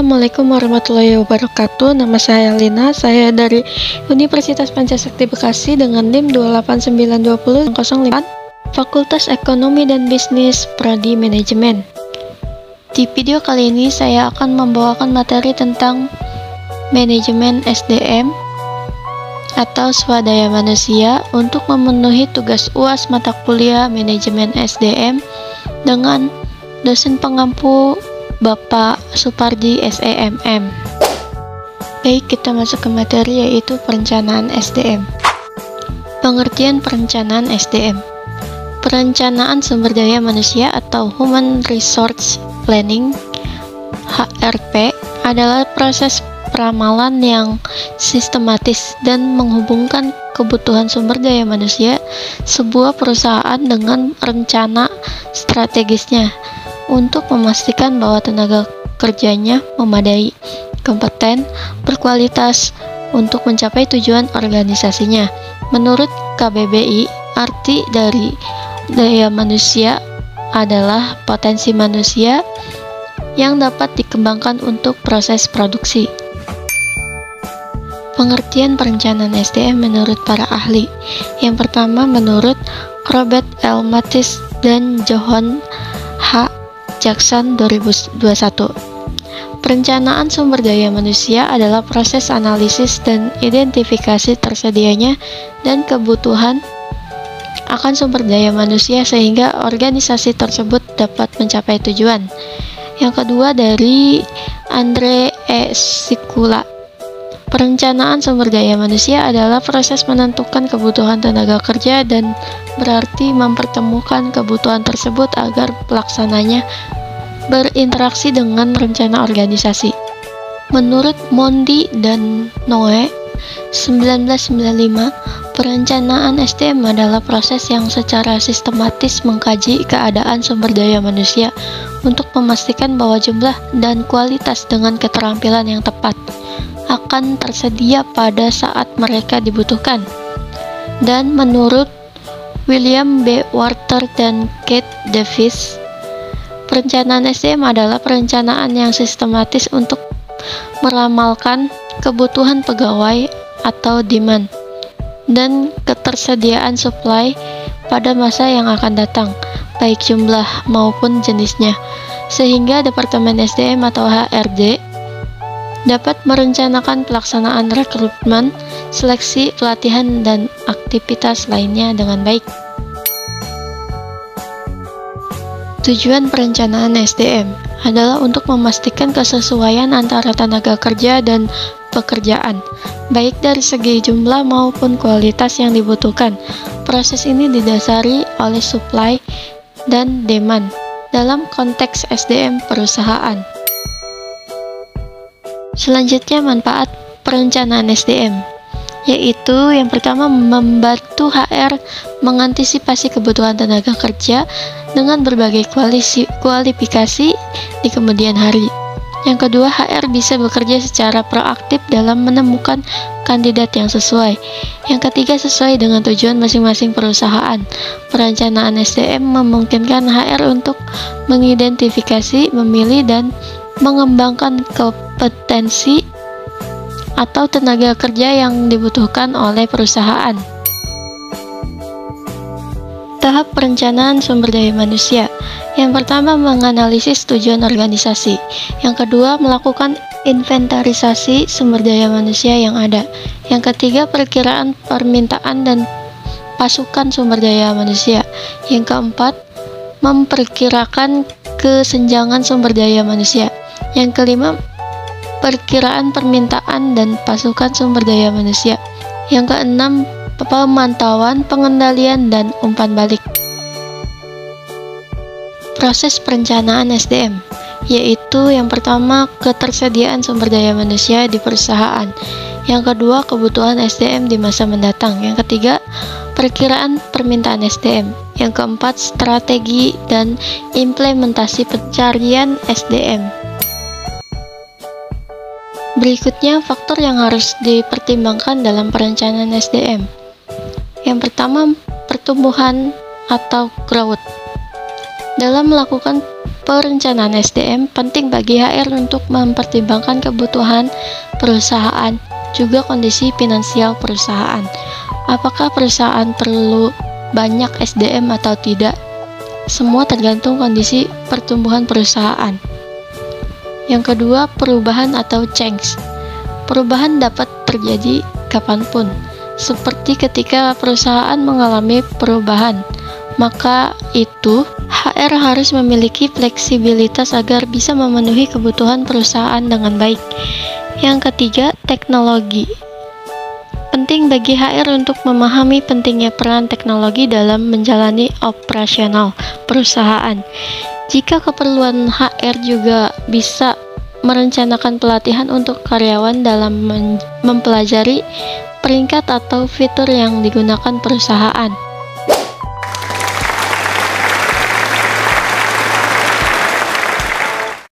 Assalamualaikum warahmatullahi wabarakatuh. Nama saya Lina, saya dari Universitas Pancasakti Bekasi dengan NIM 2892005, Fakultas Ekonomi dan Bisnis Prodi Manajemen. Di video kali ini saya akan membawakan materi tentang manajemen SDM atau swadaya manusia untuk memenuhi tugas UAS mata kuliah manajemen SDM dengan dosen pengampu Bapak Supardi SEMM. Baik, kita masuk ke materi, yaitu perencanaan SDM. Pengertian perencanaan SDM. Perencanaan sumber daya manusia atau Human Resource Planning (HRP) adalah proses peramalan yang sistematis dan menghubungkan kebutuhan sumber daya manusia sebuah perusahaan dengan rencana strategisnya untuk memastikan bahwa tenaga kerjanya memadai, kompeten, berkualitas untuk mencapai tujuan organisasinya. Menurut KBBI, arti dari daya manusia adalah potensi manusia yang dapat dikembangkan untuk proses produksi. Pengertian perencanaan SDM menurut para ahli. Yang pertama, menurut Robert L. Mathis dan Johann H. Jackson 2021. Perencanaan sumber daya manusia adalah proses analisis dan identifikasi tersedianya dan kebutuhan akan sumber daya manusia sehingga organisasi tersebut dapat mencapai tujuan. Yang kedua, dari Andre E. Sikula. Perencanaan sumber daya manusia adalah proses menentukan kebutuhan tenaga kerja dan berarti mempertemukan kebutuhan tersebut agar pelaksananya berinteraksi dengan rencana organisasi. Menurut Mondi dan Noe 1995, perencanaan SDM adalah proses yang secara sistematis mengkaji keadaan sumber daya manusia untuk memastikan bahwa jumlah dan kualitas dengan keterampilan yang tepat akan tersedia pada saat mereka dibutuhkan. Dan menurut William B. Walter dan Kate Davis, perencanaan SDM adalah perencanaan yang sistematis untuk meramalkan kebutuhan pegawai atau demand dan ketersediaan supply pada masa yang akan datang, baik jumlah maupun jenisnya, sehingga Departemen SDM atau HRD dapat merencanakan pelaksanaan rekrutmen, seleksi, pelatihan, dan aktivitas lainnya dengan baik. Tujuan perencanaan SDM adalah untuk memastikan kesesuaian antara tenaga kerja dan pekerjaan, baik dari segi jumlah maupun kualitas yang dibutuhkan. Proses ini didasari oleh supply dan demand dalam konteks SDM perusahaan. Selanjutnya, manfaat perencanaan SDM, yaitu yang pertama, membantu HR mengantisipasi kebutuhan tenaga kerja dengan berbagai kualifikasi di kemudian hari. Yang kedua, HR bisa bekerja secara proaktif dalam menemukan kandidat yang sesuai. Yang ketiga, sesuai dengan tujuan masing-masing perusahaan. Perencanaan SDM memungkinkan HR untuk mengidentifikasi, memilih, dan mengembangkan kompetensi atau tenaga kerja yang dibutuhkan oleh perusahaan. Tahap perencanaan sumber daya manusia. Yang pertama, menganalisis tujuan organisasi. Yang kedua, melakukan inventarisasi sumber daya manusia yang ada. Yang ketiga, perkiraan permintaan dan pasukan sumber daya manusia. Yang keempat, memperkirakan kesenjangan sumber daya manusia. Yang kelima, perkiraan permintaan dan pasukan sumber daya manusia. Yang keenam, pemantauan, pengendalian, dan umpan balik. Proses perencanaan SDM, yaitu yang pertama, ketersediaan sumber daya manusia di perusahaan. Yang kedua, kebutuhan SDM di masa mendatang. Yang ketiga, perkiraan permintaan SDM. Yang keempat, strategi dan implementasi pencarian SDM. Berikutnya, faktor yang harus dipertimbangkan dalam perencanaan SDM. Yang pertama, pertumbuhan atau growth. Dalam melakukan perencanaan SDM, penting bagi HR untuk mempertimbangkan kebutuhan perusahaan, juga kondisi finansial perusahaan. Apakah perusahaan perlu banyak SDM atau tidak? Semua tergantung kondisi pertumbuhan perusahaan. Yang kedua, perubahan atau change. Perubahan dapat terjadi kapanpun, seperti ketika perusahaan mengalami perubahan. Maka itu, HR harus memiliki fleksibilitas agar bisa memenuhi kebutuhan perusahaan dengan baik. Yang ketiga, teknologi. Penting bagi HR untuk memahami pentingnya peran teknologi dalam menjalani operasional perusahaan. Jika keperluan HR juga bisa merencanakan pelatihan untuk karyawan dalam mempelajari peringkat atau fitur yang digunakan perusahaan.